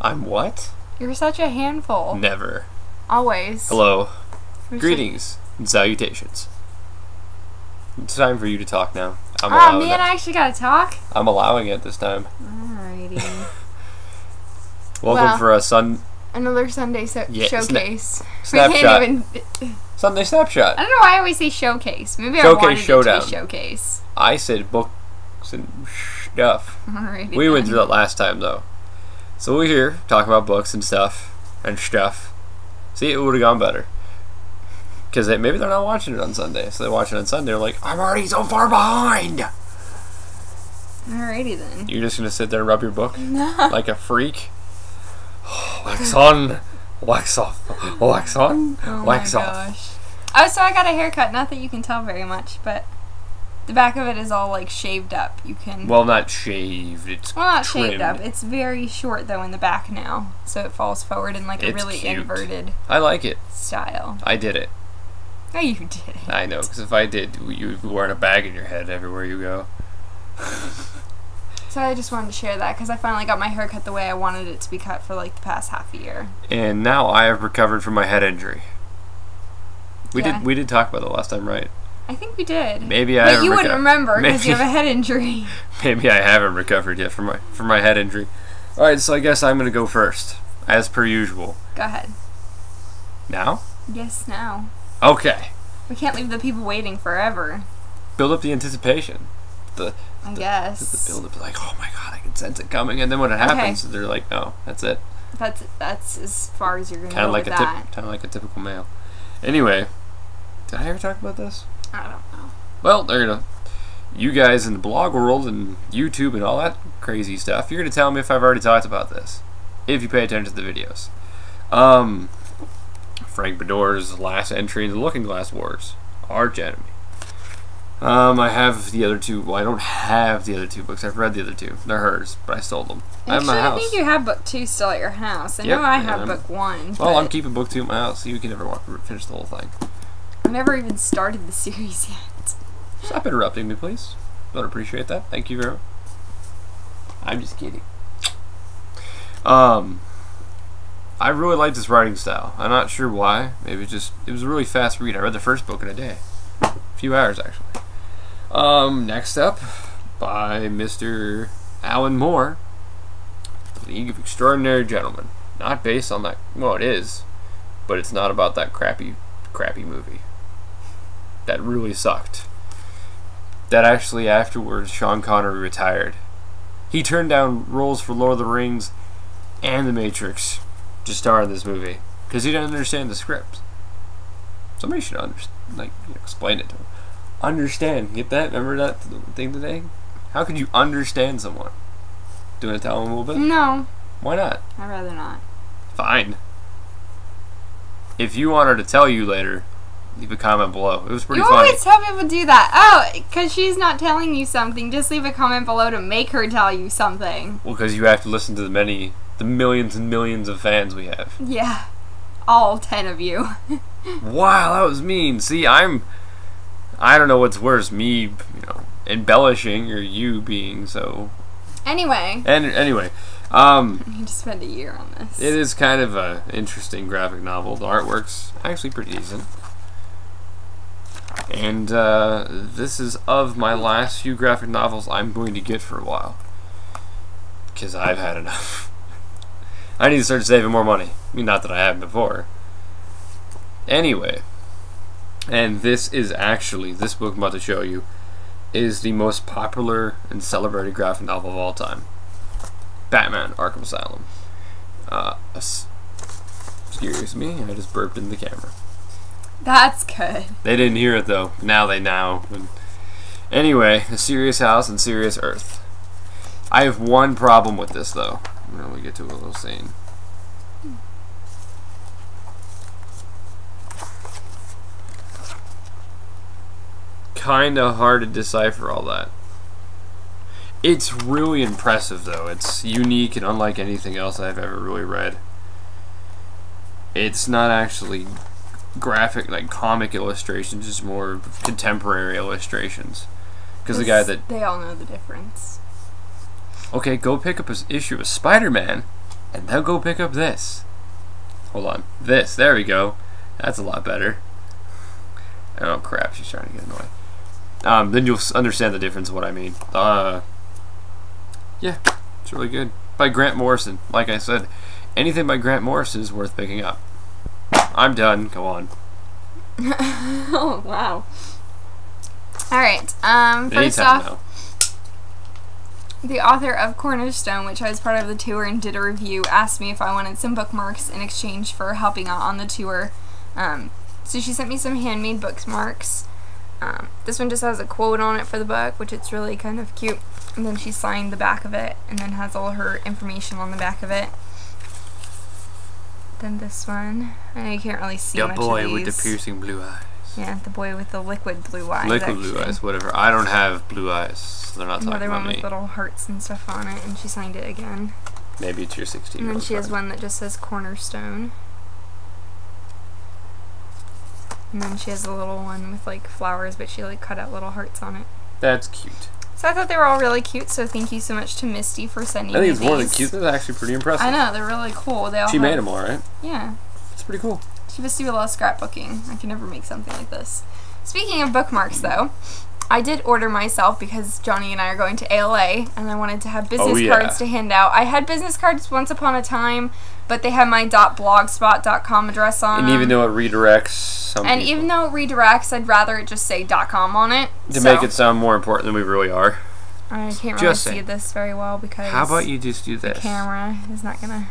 I'm what? You're such a handful. Never. Always. Hello. Greetings and salutations. It's time for you to talk now. Oh man, I actually gotta talk? I'm allowing it this time. Alrighty. Welcome for a another Sunday showcase. Snapshot. We can't even... Sunday Snapshot. I don't know why I always say showcase. Maybe Showcase I wanted showdown. it to be showcase. I said books and stuff. Alrighty. We went through that last time though. So we're here talking about books and stuff. See, it would have gone better. Because maybe they're not watching it on Sunday. So they watch it on Sunday. They're like, I'm already so far behind. Alrighty then. You're just going to sit there and rub your book? No. Like a freak? Wax on. Wax off. Wax on. Oh wax my off. Gosh. Oh, so I got a haircut. Not that you can tell very much, but the back of it is all like shaved up. You can... Well, not shaved. It's not trimmed. shaved up. It's very short though in the back now. So it falls forward in like a really cute. Inverted I like it. style. I did it. No, you didn't. I know, because if I did, you'd be wearing a bag in your head everywhere you go. So I just wanted to share that because I finally got my hair cut the way I wanted it to be cut for like the past half a year. And now I have recovered from my head injury. We did talk about that last time, right? I think we did. Maybe I but haven't you wouldn't remember because you have a head injury. Maybe I haven't recovered yet from my head injury. All right, so I guess I'm gonna go first, as per usual. Go ahead. Now? Yes, now. Okay. We can't leave the people waiting forever. Build up the anticipation. I guess. The build up, like, oh my god, I can sense it coming, and then when it happens, they're like, no, that's it. That's as far as you're gonna go like with that. Kind of like a typical male. Anyway, did I ever talk about this? I don't know. Well, there you go. You guys in the blog world and YouTube and all that crazy stuff, you're gonna tell me if I've already talked about this, if you pay attention to the videos. Frank Bedore's last entry in the Looking Glass Wars, Arch Enemy. I have the other two. Well, I don't have the other two books. I've read the other two. They're hers, but I stole them. Actually, I have my house. I think you have book 2 still at your house. I know I have book 1. Well, I'm keeping book 2 at my house, so you can never finish the whole thing. I've never even started the series yet. Stop interrupting me, please. Don't appreciate that. Thank you very much. I'm just kidding. I really like this writing style. I'm not sure why. Maybe it was a really fast read. I read the first book in a day. A few hours, actually. Next up, by Mr. Alan Moore, League of Extraordinary Gentlemen. Not based on that. Well, it is, but it's not about that crappy movie. That really sucked. That actually afterwards, Sean Connery retired. He turned down roles for Lord of the Rings and The Matrix to star in this movie because he didn't understand the script. Somebody should explain it to him. Understand, get that? Remember that thing today? How could you understand someone? Do you want to tell him a little bit? No. Why not? I'd rather not. Fine. If you want her to tell you later, leave a comment below. It was pretty funny. You always tell people to do that. Oh, because she's not telling you something. Just leave a comment below to make her tell you something. Well, because you have to listen to the millions and millions of fans we have. Yeah. All 10 of you. Wow, that was mean. See, I don't know what's worse, me, embellishing or you being so... Anyway. Anyway. I need to spend a year on this. It is kind of an interesting graphic novel. The artwork's actually pretty decent. And this is of my last few graphic novels I'm going to get for a while. Because I've had enough. I need to start saving more money. I mean, not that I haven't before. Anyway. And this is actually, this book I'm about to show you, is the most popular and celebrated graphic novel of all time. Batman Arkham Asylum. Excuse me, I just burped in the camera. That's good. They didn't hear it though. Now they know. Anyway, A Serious House and Serious Earth. I have one problem with this though. When we get to a little scene. Kinda hard to decipher all that. It's really impressive though. It's unique and unlike anything else I've ever really read. It's not actually graphic, like comic illustrations, it's more contemporary illustrations. Because the guy that... They all know the difference. Okay, go pick up an issue of Spider-Man and they'll go pick up this. Hold on. This. There we go. That's a lot better. Oh, crap. She's trying to get in the way. Then you'll understand the difference of what I mean. Yeah, it's really good. By Grant Morrison. Like I said, anything by Grant Morrison is worth picking up. I'm done. Go on. Oh, wow. Alright, first Anytime off, now. the author of Cornerstone, which I was part of the tour and did a review, asked me if I wanted some bookmarks in exchange for helping out on the tour. So she sent me some handmade bookmarks. This one just has a quote on it for the book, which it's really kind of cute. And then she signed the back of it, and then has all her information on the back of it. Then this one, I know you can't really see much of these. The boy with the piercing blue eyes. Yeah, the boy with the liquid blue eyes. Liquid blue eyes, whatever. I don't have blue eyes, so they're not talking Another about one me. with little hearts and stuff on it, and she signed it again. Maybe it's your 16-year-old. And then she has one that just says Cornerstone. And then she has a little one with like flowers, but she like cut out little hearts on it. That's cute. So I thought they were all really cute, so thank you so much to Misty for sending me I think it's these. more than cute. That's actually pretty impressive. I know, they're really cool. They all She have, made them all, right? Yeah. It's pretty cool. She must do a lot of scrapbooking. I can never make something like this. Speaking of bookmarks, though, I did order myself because Johnny and I are going to ALA, and I wanted to have business cards to hand out. I had business cards once upon a time, but they had my .blogspot.com address on And even though it redirects some people, even though it redirects, I'd rather it just say .com on it. to make it sound more important than we really are. I can't really see this very well because how about you just do this? The camera is not gonna.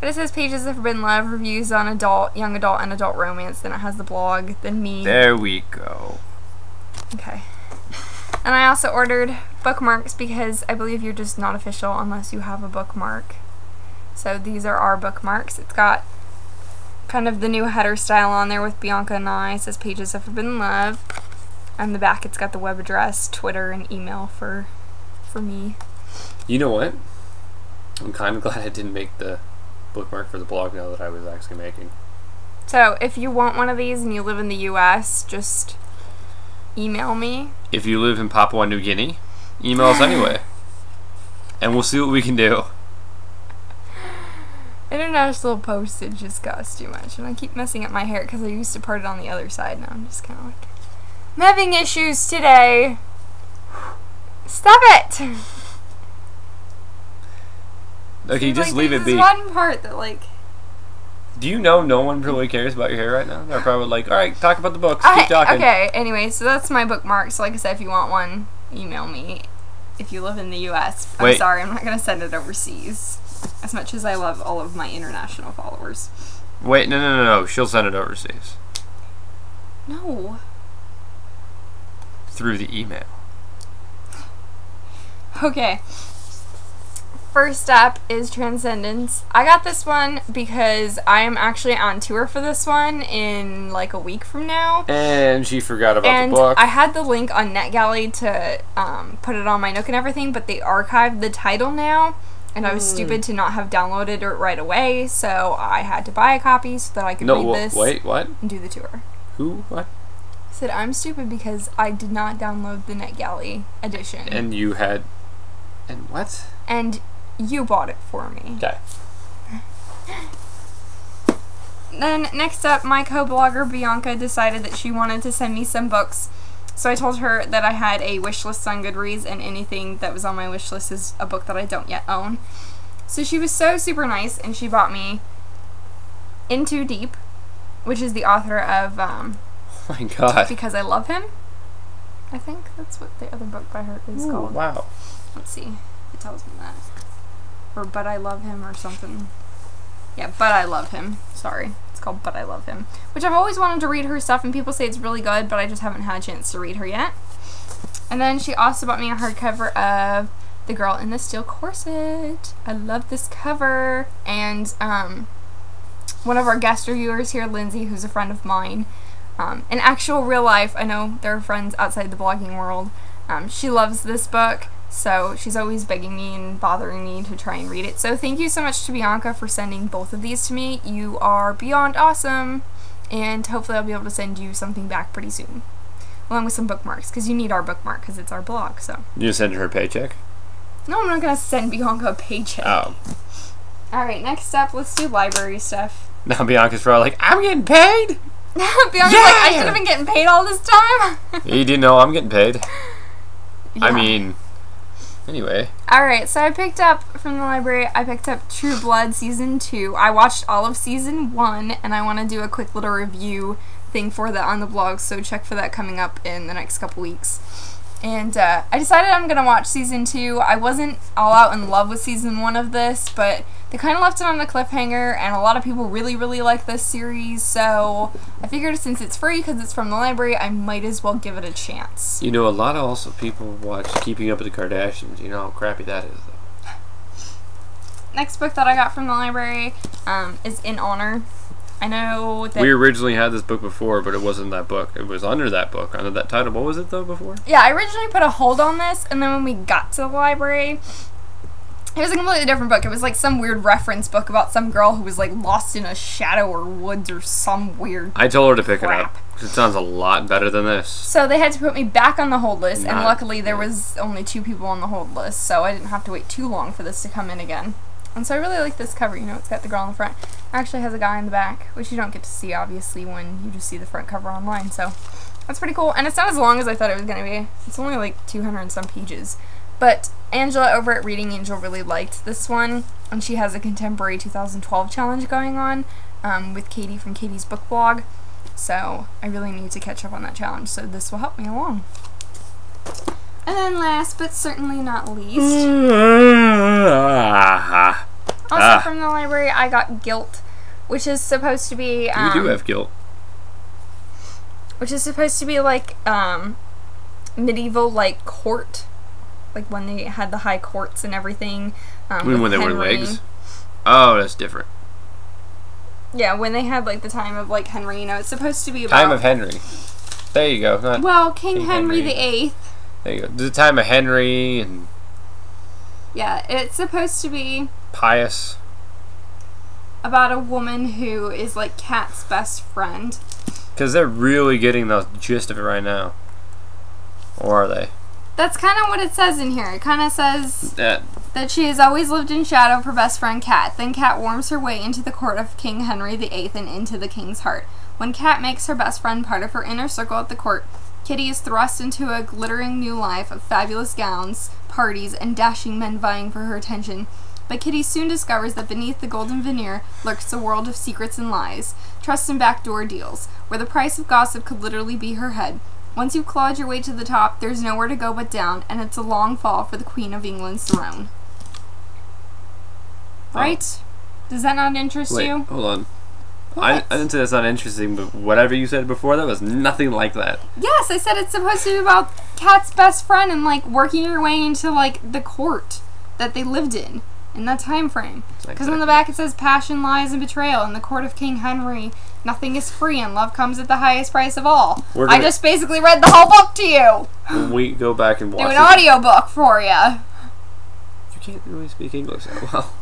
But it says pages of forbidden love, reviews on adult, young adult, and adult romance. Then it has the blog, then me. There we go. Okay. And I also ordered bookmarks because I believe you're just not official unless you have a bookmark. So these are our bookmarks. It's got kind of the new header style on there with Bianca and I. It says pages of forbidden love. On the back it's got the web address, Twitter, and email for me. You know what? I'm kind of glad I didn't make the bookmark for the blog now that I was actually making. So if you want one of these and you live in the US, just email me. If you live in Papua New Guinea, email us anyway. And we'll see what we can do. International postage just costs too much, and I keep messing up my hair because I used to part it on the other side. Now I'm just kind of like, I'm having issues today. Stop it! Okay, just leave it be. There's one part that like. Do you know no one really cares about your hair right now? They're probably like, alright, talk about the books, keep talking. Okay, anyway, so that's my bookmark. So like I said, if you want one, email me. If you live in the US, I'm sorry, I'm not going to send it overseas. As much as I love all of my international followers. Wait, no. She'll send it overseas. No. Through the email. Okay. First up is Transcendence. I got this one because I am actually on tour for this one in like a week from now. And she forgot about the book. I had the link on NetGalley to put it on my Nook and everything, but they archived the title now. And I was stupid to not have downloaded it right away, so I had to buy a copy so that I could read this. Wait, what? And do the tour. Who? What? I said I'm stupid because I did not download the NetGalley edition. And you had... And what? And you bought it for me. Okay. Then next up, my co-blogger Bianca decided that she wanted to send me some books. So I told her that I had a wish list on Goodreads, and anything that was on my wish list is a book that I don't yet own. So she was so super nice, and she bought me In Too Deep, which is the author of oh my god. Because I Love Him. I think that's what the other book by her is called. Wow. Let's see if it tells me that. Or But I Love Him or something. Yeah, But I Love Him. Sorry. It's called But I Love Him. Which I've always wanted to read her stuff, and people say it's really good, but I just haven't had a chance to read her yet. And then she also bought me a hardcover of The Girl in the Steel Corset. I love this cover. And one of our guest reviewers here, Lindsay, who's a friend of mine, in actual real life, I know there are friends outside the blogging world, she loves this book. So she's always begging me and bothering me to try and read it. So thank you so much to Bianca for sending both of these to me. You are beyond awesome. And hopefully I'll be able to send you something back pretty soon. Along with some bookmarks. Because you need our bookmark because it's our blog. So You send her a paycheck? No, I'm not gonna send Bianca a paycheck. Oh. Alright, next up, let's do library stuff. Now Bianca's probably like, I'm getting paid? Bianca's like, I should have been getting paid all this time. You didn't know I'm getting paid. Yeah. I mean, anyway. Alright, so I picked up from the library, I picked up True Blood Season 2. I watched all of Season 1, and I want to do a quick little review thing for that on the blog, so check for that coming up in the next couple weeks. And I decided I'm going to watch Season 2. I wasn't all out in love with Season 1 of this, but they kind of left it on a cliffhanger, and a lot of people really, really like this series, so I figured since it's free because it's from the library, I might as well give it a chance. You know, a lot of also people watch Keeping Up with the Kardashians. You know how crappy that is, though. Next book that I got from the library is In Honor. I know that... We originally had this book before, but it wasn't that book. It was under that book, under that title. What was it, though, before? Yeah, I originally put a hold on this, and then when we got to the library, it was a completely different book. It was like some weird reference book about some girl who was like lost in a shadow or woods or some weird I told her to pick crap. it up. 'Cause it sounds a lot better than this. So they had to put me back on the hold list, and Not- luckily there was only 2 people on the hold list, so I didn't have to wait too long for this to come in again. And so I really like this cover. You know, it's got the girl on the front. It actually has a guy in the back, which you don't get to see, obviously, when you just see the front cover online. So that's pretty cool. And it's not as long as I thought it was going to be. It's only like 200 and some pages. But Angela over at Reading Angel really liked this one. And she has a contemporary 2012 challenge going on with Katie from Katie's Book Blog. So I really need to catch up on that challenge. So this will help me along. And then last, but certainly not least, also from the library, I got Guilt, which is supposed to be... You do have guilt. Which is supposed to be like medieval, like, court. Like when they had the high courts and everything. When they wore wigs? Oh, that's different. Yeah, when they had like the time of like Henry, you know, it's supposed to be about... Time of Henry. There you go. Not well, King Henry VIII. There you go. The time of Henry and... Yeah, it's supposed to be... Pius. About a woman who is like Kat's best friend. Because they're really getting the gist of it right now. Or are they? That's kind of what it says in here. It kind of says That she has always lived in shadow of her best friend Kat. Then Kat worms her way into the court of King Henry VIII and into the king's heart. When Kat makes her best friend part of her inner circle at the court, Kitty is thrust into a glittering new life of fabulous gowns, parties, and dashing men vying for her attention. But Kitty soon discovers that beneath the golden veneer lurks a world of secrets and lies, trust and backdoor deals, where the price of gossip could literally be her head. Once you've clawed your way to the top, there's nowhere to go but down, and it's a long fall for the Queen of England's throne. Right? Does that not interest you? Hold on. I didn't say that's not interesting, but whatever you said before, that was nothing like that. Yes, I said it's supposed to be about Kat's best friend and, like, working your way into, like, the court that they lived in that time frame. Because on the back it says passion, lies, and betrayal. In the court of King Henry, nothing is free and love comes at the highest price of all. I just basically read the whole book to you. When we go back and watch Do an audiobook for you. You can't really speak English that well.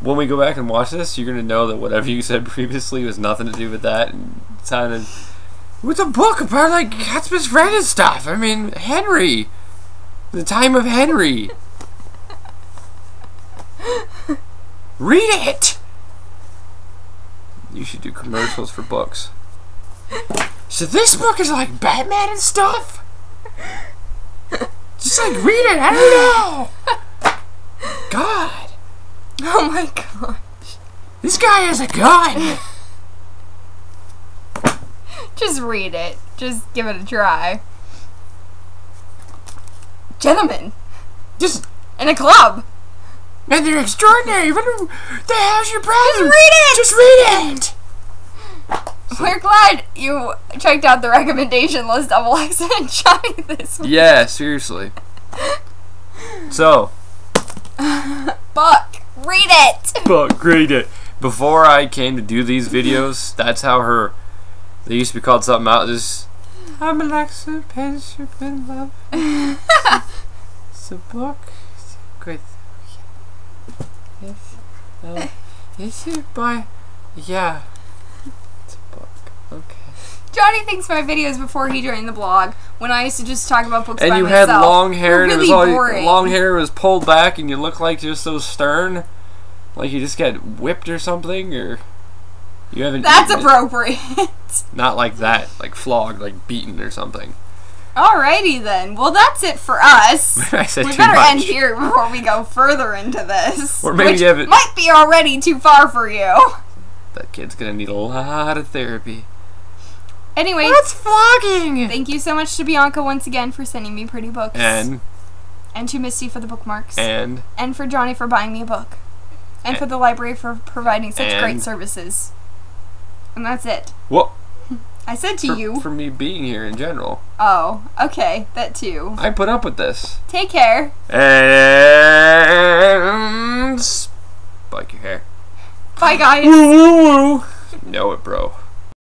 When we go back and watch this, you're going to know that whatever you said previously was nothing to do with that. And it sounded... What's a book about, like, Kat's best friend and stuff? I mean, Henry. The time of Henry. Read it! You should do commercials for books. So this book is like Batman and stuff? Just like read it, I don't know! God. Oh my gosh. This guy has a gun! Just read it. Just give it a try. Gentlemen. Just... In a club. And they're extraordinary. What the hell's your problem? Just read it! Just read it! We're glad you checked out the recommendation list of Alexa and Johnny this week. Yeah, seriously. So. Buck, read it! Buck, read it. Before I came to do these videos, that's how they used to be called something out. Just, I'm Alexa, Penship in love. It's a book. It's a great. Is it by... Yeah. It's a book. Okay. Johnny thinks my videos before he joined the blog, when I used to just talk about books by myself. And you had long hair, and really it was all boring. long hair was pulled back, and you looked like just so stern, like you just got whipped or something, or you haven't. That's appropriate. Not like that, like flogged, like beaten or something. Alrighty then. Well, that's it for us. I said we too better much. end here before we go further into this. Or maybe which you have it. might be already too far for you. That kid's gonna need a lot of therapy. Anyway, What's flogging? thank you so much to Bianca once again for sending me pretty books. And to Misty for the bookmarks. And for Johnny for buying me a book. And for the library for providing such great services. And that's it. What? I said to you. For me being here in general. Oh, okay. That too. I put up with this. Take care. And spike your hair. Bye, guys. Woo, woo, woo. Know it, bro.